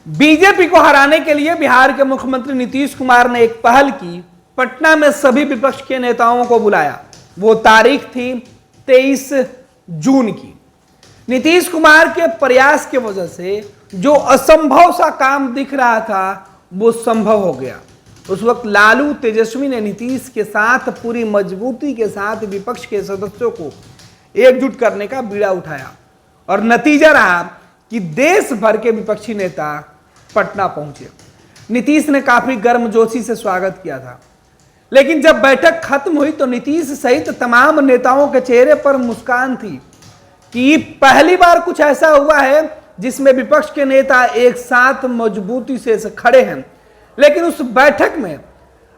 BJP को हराने के लिए बिहार के मुख्यमंत्री नीतीश कुमार ने एक पहल की। पटना में सभी विपक्ष के नेताओं को बुलाया। वो तारीख थी 23 जून की। नीतीश कुमार के प्रयास की वजह से जो असंभव सा काम दिख रहा था वो संभव हो गया। उस वक्त लालू तेजस्वी ने नीतीश के साथ पूरी मजबूती के साथ विपक्ष के सदस्यों को एकजुट करने का बीड़ा उठाया और नतीजा रहा कि देश भर के विपक्षी नेता पटना पहुंचे। नीतीश ने काफी गर्मजोशी से स्वागत किया था, लेकिन जब बैठक खत्म हुई तो नीतीश सहित तमाम नेताओं के चेहरे पर मुस्कान थी कि पहली बार कुछ ऐसा हुआ है जिसमें विपक्ष के नेता एक साथ मजबूती से खड़े हैं। लेकिन उस बैठक में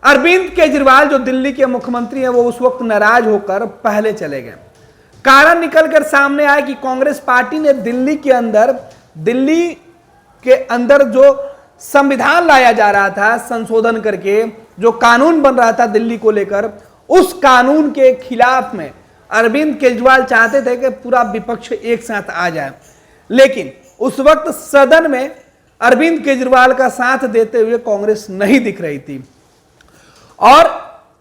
अरविंद केजरीवाल जो दिल्ली के मुख्यमंत्री हैं वो उस वक्त नाराज होकर पहले चले गए। कारण निकलकर सामने आया कि कांग्रेस पार्टी ने दिल्ली के अंदर जो संविधान लाया जा रहा था संशोधन करके, जो कानून बन रहा था दिल्ली को लेकर, उस कानून के खिलाफ में अरविंद केजरीवाल चाहते थे कि पूरा विपक्ष एक साथ आ जाए। लेकिन उस वक्त सदन में अरविंद केजरीवाल का साथ देते हुए कांग्रेस नहीं दिख रही थी और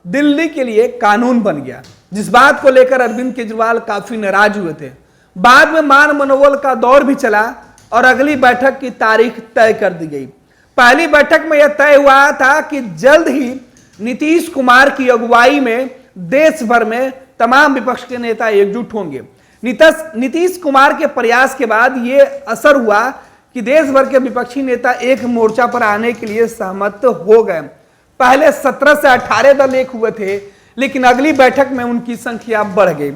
दिल्ली के लिए कानून बन गया, जिस बात को लेकर अरविंद केजरीवाल काफी नाराज हुए थे। बाद में मान मनोबल का दौर भी चला और अगली बैठक की तारीख तय कर दी गई। पहली बैठक में यह तय हुआ था कि जल्द ही नीतीश कुमार की अगुवाई में देश भर में तमाम विपक्ष के नेता एकजुट होंगे। नीतीश कुमार के प्रयास के बाद यह असर हुआ कि देश भर के विपक्षी नेता एक मोर्चा पर आने के लिए सहमत हो गए। पहले 17 से 18 दल एक हुए थे, लेकिन अगली बैठक में उनकी संख्या बढ़ गई।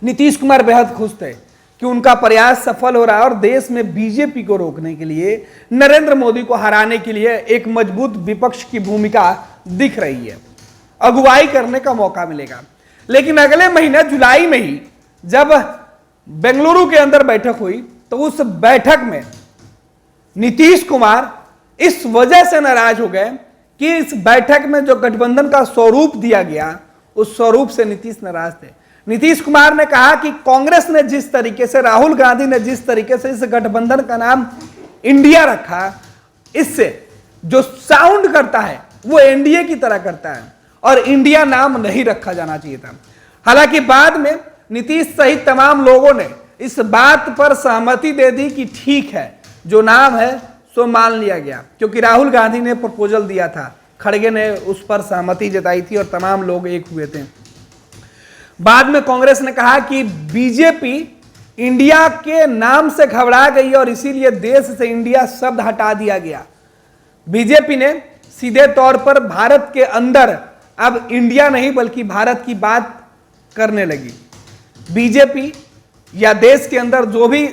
नीतीश कुमार बेहद खुश थे कि उनका प्रयास सफल हो रहा है और देश में बीजेपी को रोकने के लिए, नरेंद्र मोदी को हराने के लिए एक मजबूत विपक्ष की भूमिका दिख रही है। अगुवाई करने का मौका मिलेगा। लेकिन अगले महीने जुलाई में ही जब बेंगलुरु के अंदर बैठक हुई तो उस बैठक में नीतीश कुमार इस वजह से नाराज हो गए कि इस बैठक में जो गठबंधन का स्वरूप दिया गया उस स्वरूप से नीतीश नाराज थे। नीतीश कुमार ने कहा कि कांग्रेस ने जिस तरीके से, राहुल गांधी ने जिस तरीके से इस गठबंधन का नाम इंडिया रखा, इससे जो साउंड करता है वो एनडीए की तरह करता है और इंडिया नाम नहीं रखा जाना चाहिए था। हालांकि बाद में नीतीश सहित तमाम लोगों ने इस बात पर सहमति दे दी कि ठीक है, जो नाम है सो मान लिया गया, क्योंकि राहुल गांधी ने प्रपोजल दिया था, खड़गे ने उस पर सहमति जताई थी और तमाम लोग एक हुए थे। बाद में कांग्रेस ने कहा कि बीजेपी इंडिया के नाम से घबरा गई और इसीलिए देश से इंडिया शब्द हटा दिया गया। बीजेपी ने सीधे तौर पर भारत के अंदर अब इंडिया नहीं बल्कि भारत की बात करने लगी। बीजेपी या देश के अंदर जो भी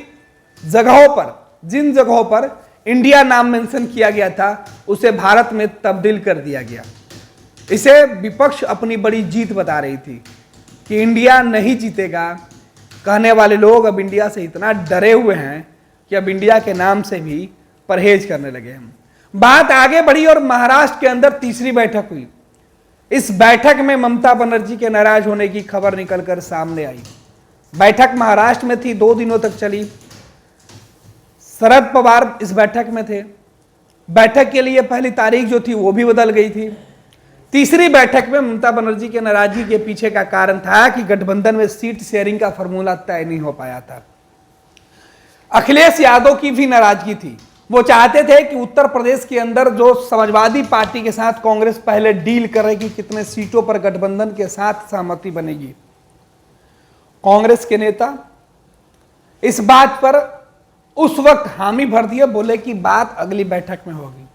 जगहों पर, जिन जगहों पर इंडिया नाम मेंशन किया गया था उसे भारत में तब्दील कर दिया गया। इसे विपक्ष अपनी बड़ी जीत बता रही थी कि इंडिया नहीं जीतेगा। कहने वाले लोग अब इंडिया से इतना डरे हुए हैं कि अब इंडिया के नाम से भी परहेज करने लगे हैं। बात आगे बढ़ी और महाराष्ट्र के अंदर तीसरी बैठक हुई। इस बैठक में ममता बनर्जी के नाराज होने की खबर निकलकर सामने आई। बैठक महाराष्ट्र में थी, 2 दिनों तक चली। शरद पवार इस बैठक में थे। बैठक के लिए पहली तारीख जो थी वो भी बदल गई थी। तीसरी बैठक में ममता बनर्जी के नाराजगी के पीछे का कारण था कि गठबंधन में सीट शेयरिंग का फॉर्मूला तय नहीं हो पाया था। अखिलेश यादव की भी नाराजगी थी। वो चाहते थे कि उत्तर प्रदेश के अंदर जो समाजवादी पार्टी के साथ कांग्रेस पहले डील करेगी, कितने सीटों पर गठबंधन के साथ सहमति बनेगी। कांग्रेस के नेता इस बात पर उस वक्त हामी भर दिए, बोले कि बात अगली बैठक में होगी।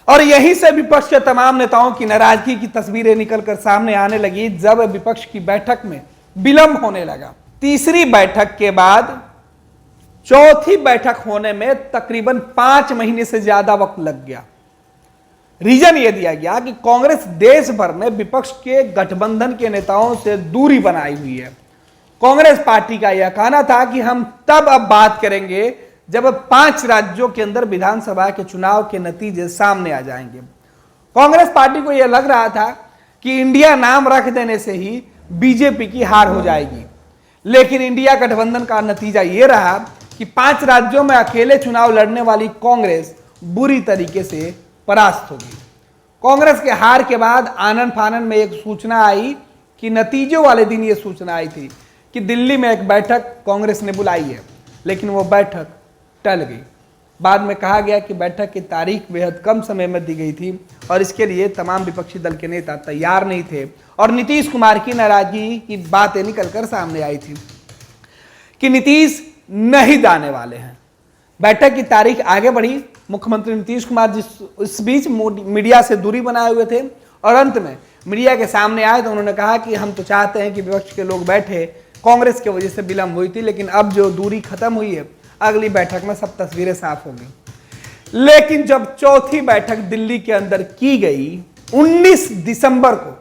और यहीं से विपक्ष के तमाम नेताओं की नाराजगी की तस्वीरें निकलकर सामने आने लगी जब विपक्ष की बैठक में विलंब होने लगा। तीसरी बैठक के बाद चौथी बैठक होने में तकरीबन 5 महीने से ज्यादा वक्त लग गया। रीजन यह दिया गया कि कांग्रेस देश भर में विपक्ष के गठबंधन के नेताओं से दूरी बनाई हुई है। कांग्रेस पार्टी का यह कहना था कि हम तब अब बात करेंगे जब 5 राज्यों के अंदर विधानसभा के चुनाव के नतीजे सामने आ जाएंगे। कांग्रेस पार्टी को यह लग रहा था कि इंडिया नाम रख देने से ही बीजेपी की हार हो जाएगी, लेकिन इंडिया गठबंधन का नतीजा यह रहा कि 5 राज्यों में अकेले चुनाव लड़ने वाली कांग्रेस बुरी तरीके से परास्त होगी। कांग्रेस के हार के बाद आनन फानन में एक सूचना आई कि नतीजों वाले दिन ये सूचना आई थी कि दिल्ली में एक बैठक कांग्रेस ने बुलाई है, लेकिन वो बैठक टल गई। बाद में कहा गया कि बैठक की तारीख बेहद कम समय में दी गई थी और इसके लिए तमाम विपक्षी दल के नेता तैयार नहीं थे और नीतीश कुमार की नाराजगी की बातें निकलकर सामने आई थी कि नीतीश नहीं जाने वाले हैं। बैठक की तारीख आगे बढ़ी। मुख्यमंत्री नीतीश कुमार इस बीच मीडिया से दूरी बनाए हुए थे और अंत में मीडिया के सामने आए तो उन्होंने कहा कि हम तो चाहते हैं कि विपक्ष के लोग बैठे, कांग्रेस की वजह से विलंब हुई थी, लेकिन अब जो दूरी खत्म हुई है, अगली बैठक में सब तस्वीरें साफ होंगी। लेकिन जब चौथी बैठक दिल्ली के अंदर की गई 19 दिसंबर को,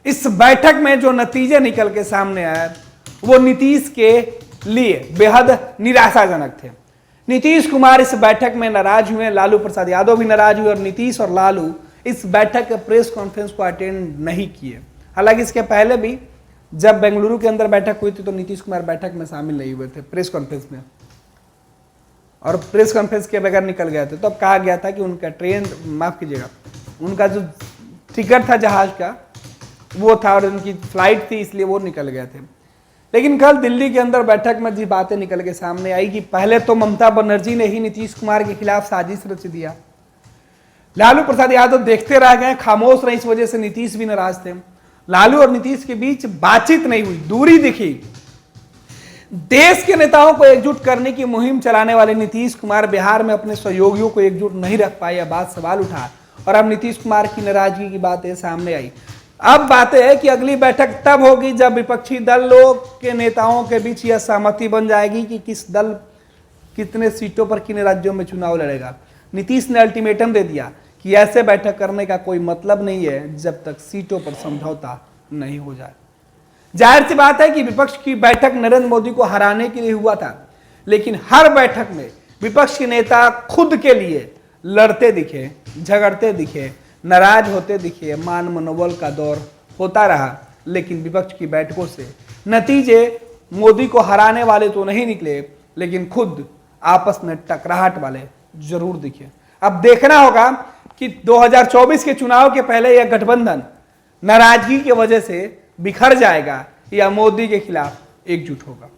इस बैठक में जो नतीजे निकल के सामने आए वो नीतीश के लिए बेहद निराशाजनक थे। नीतीश कुमार इस बैठक में नाराज हुए, लालू प्रसाद यादव भी नाराज हुए और नीतीश और लालू इस बैठक के प्रेस कॉन्फ्रेंस को अटेंड नहीं किए। हालांकि इसके पहले भी जब बेंगलुरु के अंदर बैठक हुई थी तो नीतीश कुमार बैठक में शामिल नहीं हुए थे प्रेस कॉन्फ्रेंस में, और प्रेस कॉन्फ्रेंस के बगैर निकल गए थे। तो अब कहा गया था कि उनका ट्रेन, माफ कीजिएगा, उनका जो टिकट था जहाज का वो था और उनकी फ्लाइट थी, इसलिए वो निकल गए थे। लेकिन कल दिल्ली के अंदर बैठक में जी बातें निकल के सामने आई कि पहले तो ममता बनर्जी ने ही नीतीश कुमार के खिलाफ साजिश रच दिया। लालू प्रसाद यादव देखते रह गए, खामोश रहे, इस वजह से नीतीश भी नाराज थे। लालू और नीतीश के बीच बातचीत नहीं हुई, दूरी दिखी। देश के नेताओं को एकजुट करने की मुहिम चलाने वाले नीतीश कुमार बिहार में अपने सहयोगियों को एकजुट नहीं रख पाए, यह बात सवाल उठा और अब नीतीश कुमार की नाराजगी की बातें सामने आई। अब बातें है कि अगली बैठक तब होगी जब विपक्षी दलों के नेताओं के बीच यह सहमति बन जाएगी कि किस दल कितने सीटों पर किन राज्यों में चुनाव लड़ेगा। नीतीश ने अल्टीमेटम दे दिया कि ऐसे बैठक करने का कोई मतलब नहीं है जब तक सीटों पर समझौता नहीं हो जाए। जाहिर सी बात है कि विपक्ष की बैठक नरेंद्र मोदी को हराने के लिए हुआ था, लेकिन हर बैठक में विपक्ष के नेता खुद के लिए लड़ते दिखे, झगड़ते दिखे, नाराज होते दिखे, मान मनोबल का दौर होता रहा। लेकिन विपक्ष की बैठकों से नतीजे मोदी को हराने वाले तो नहीं निकले, लेकिन खुद आपस में टकराहट वाले जरूर दिखे। अब देखना होगा कि 2024 के चुनाव के पहले यह गठबंधन नाराजगी की वजह से बिखर जाएगा या मोदी के खिलाफ एकजुट होगा।